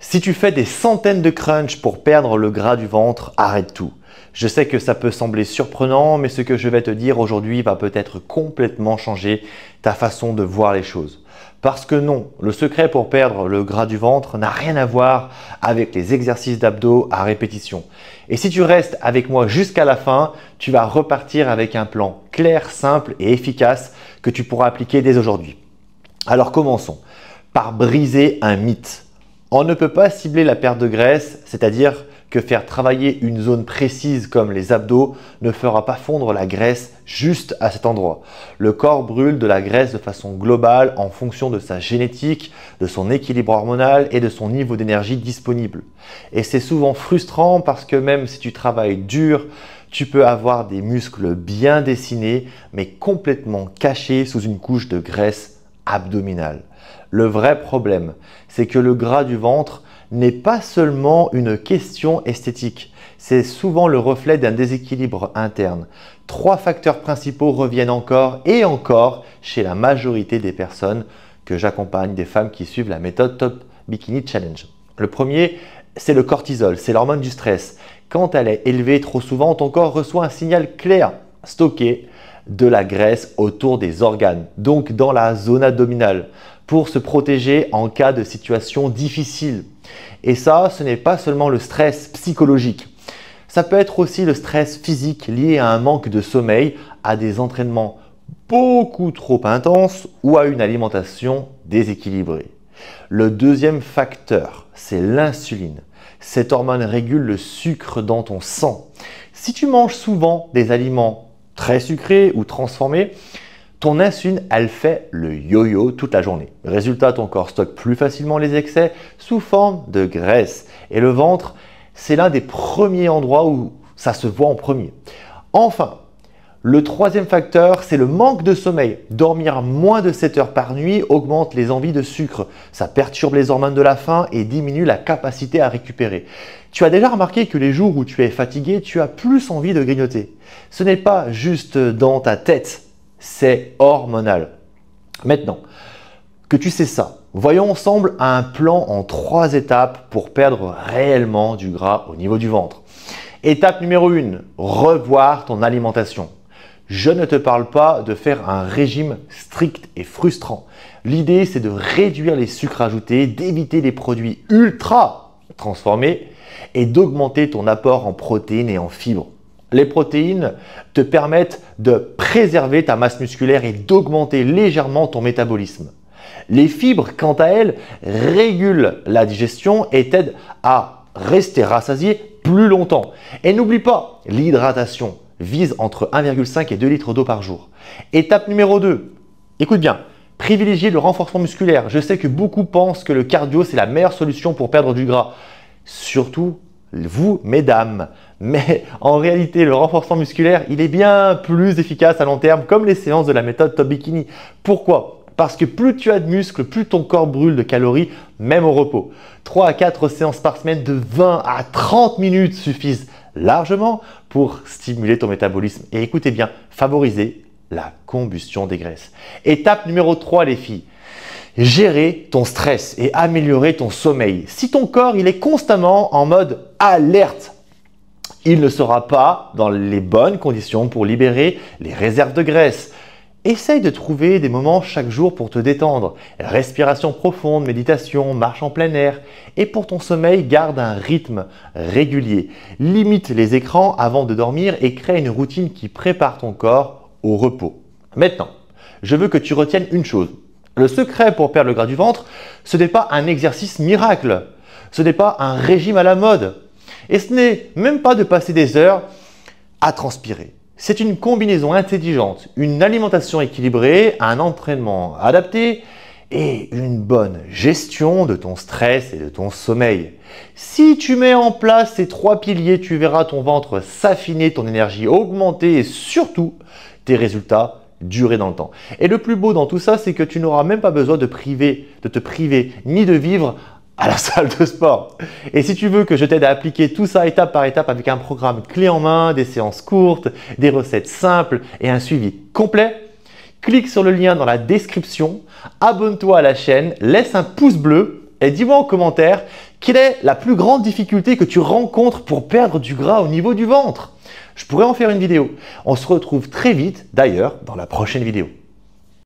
Si tu fais des centaines de crunchs pour perdre le gras du ventre, arrête tout. Je sais que ça peut sembler surprenant, mais ce que je vais te dire aujourd'hui va peut-être complètement changer ta façon de voir les choses. Parce que non, le secret pour perdre le gras du ventre n'a rien à voir avec les exercices d'abdos à répétition. Et si tu restes avec moi jusqu'à la fin, tu vas repartir avec un plan clair, simple et efficace que tu pourras appliquer dès aujourd'hui. Alors commençons par briser un mythe. On ne peut pas cibler la perte de graisse, c'est-à-dire que faire travailler une zone précise comme les abdos ne fera pas fondre la graisse juste à cet endroit. Le corps brûle de la graisse de façon globale en fonction de sa génétique, de son équilibre hormonal et de son niveau d'énergie disponible. Et c'est souvent frustrant parce que même si tu travailles dur, tu peux avoir des muscles bien dessinés mais complètement cachés sous une couche de graisse abdominale. Le vrai problème, c'est que le gras du ventre n'est pas seulement une question esthétique, c'est souvent le reflet d'un déséquilibre interne. 3 facteurs principaux reviennent encore et encore chez la majorité des personnes que j'accompagne, des femmes qui suivent la méthode Top Bikini Challenge. Le premier, c'est le cortisol, c'est l'hormone du stress. Quand elle est élevée trop souvent, ton corps reçoit un signal clair, stocker de la graisse autour des organes, donc dans la zone abdominale, pour se protéger en cas de situation difficile. Et ça, ce n'est pas seulement le stress psychologique. Ça peut être aussi le stress physique lié à un manque de sommeil, à des entraînements beaucoup trop intenses ou à une alimentation déséquilibrée. Le deuxième facteur, c'est l'insuline. Cette hormone régule le sucre dans ton sang. Si tu manges souvent des aliments très sucrés ou transformés, ton insuline, elle fait le yo-yo toute la journée. Résultat, ton corps stocke plus facilement les excès sous forme de graisse. Et le ventre, c'est l'un des premiers endroits où ça se voit en premier. Enfin, le troisième facteur, c'est le manque de sommeil. Dormir moins de 7 heures par nuit augmente les envies de sucre. Ça perturbe les hormones de la faim et diminue la capacité à récupérer. Tu as déjà remarqué que les jours où tu es fatigué, tu as plus envie de grignoter. Ce n'est pas juste dans ta tête. C'est hormonal. Maintenant que tu sais ça, voyons ensemble un plan en 3 étapes pour perdre réellement du gras au niveau du ventre. Étape numéro 1, revoir ton alimentation. Je ne te parle pas de faire un régime strict et frustrant. L'idée, c'est de réduire les sucres ajoutés, d'éviter les produits ultra transformés et d'augmenter ton apport en protéines et en fibres. Les protéines te permettent de préserver ta masse musculaire et d'augmenter légèrement ton métabolisme. Les fibres, quant à elles, régulent la digestion et t'aident à rester rassasié plus longtemps. Et n'oublie pas, l'hydratation vise entre 1,5 et 2 litres d'eau par jour. Étape numéro 2, écoute bien, privilégier le renforcement musculaire. Je sais que beaucoup pensent que le cardio, c'est la meilleure solution pour perdre du gras. Surtout vous, mesdames. Mais en réalité, le renforcement musculaire, il est bien plus efficace à long terme, comme les séances de la méthode Top Bikini. Pourquoi? Parce que plus tu as de muscles, plus ton corps brûle de calories, même au repos. 3 à 4 séances par semaine de 20 à 30 minutes suffisent largement pour stimuler ton métabolisme. Et écoutez bien, favoriser la combustion des graisses. Étape numéro 3, les filles. Gérer ton stress et améliorer ton sommeil. Si ton corps il est constamment en mode alerte, il ne sera pas dans les bonnes conditions pour libérer les réserves de graisse. Essaye de trouver des moments chaque jour pour te détendre. Respiration profonde, méditation, marche en plein air. Et pour ton sommeil, garde un rythme régulier. Limite les écrans avant de dormir et crée une routine qui prépare ton corps au repos. Maintenant, je veux que tu retiennes une chose. Le secret pour perdre le gras du ventre, ce n'est pas un exercice miracle. Ce n'est pas un régime à la mode. Et ce n'est même pas de passer des heures à transpirer. C'est une combinaison intelligente, une alimentation équilibrée, un entraînement adapté et une bonne gestion de ton stress et de ton sommeil. Si tu mets en place ces 3 piliers, tu verras ton ventre s'affiner, ton énergie augmenter et surtout tes résultats durer dans le temps. Et le plus beau dans tout ça, c'est que tu n'auras même pas besoin de te priver ni de vivre à la salle de sport. Et si tu veux que je t'aide à appliquer tout ça étape par étape avec un programme clé en main, des séances courtes, des recettes simples et un suivi complet, clique sur le lien dans la description, abonne-toi à la chaîne, laisse un pouce bleu et dis-moi en commentaire quelle est la plus grande difficulté que tu rencontres pour perdre du gras au niveau du ventre. Je pourrais en faire une vidéo. On se retrouve très vite d'ailleurs dans la prochaine vidéo.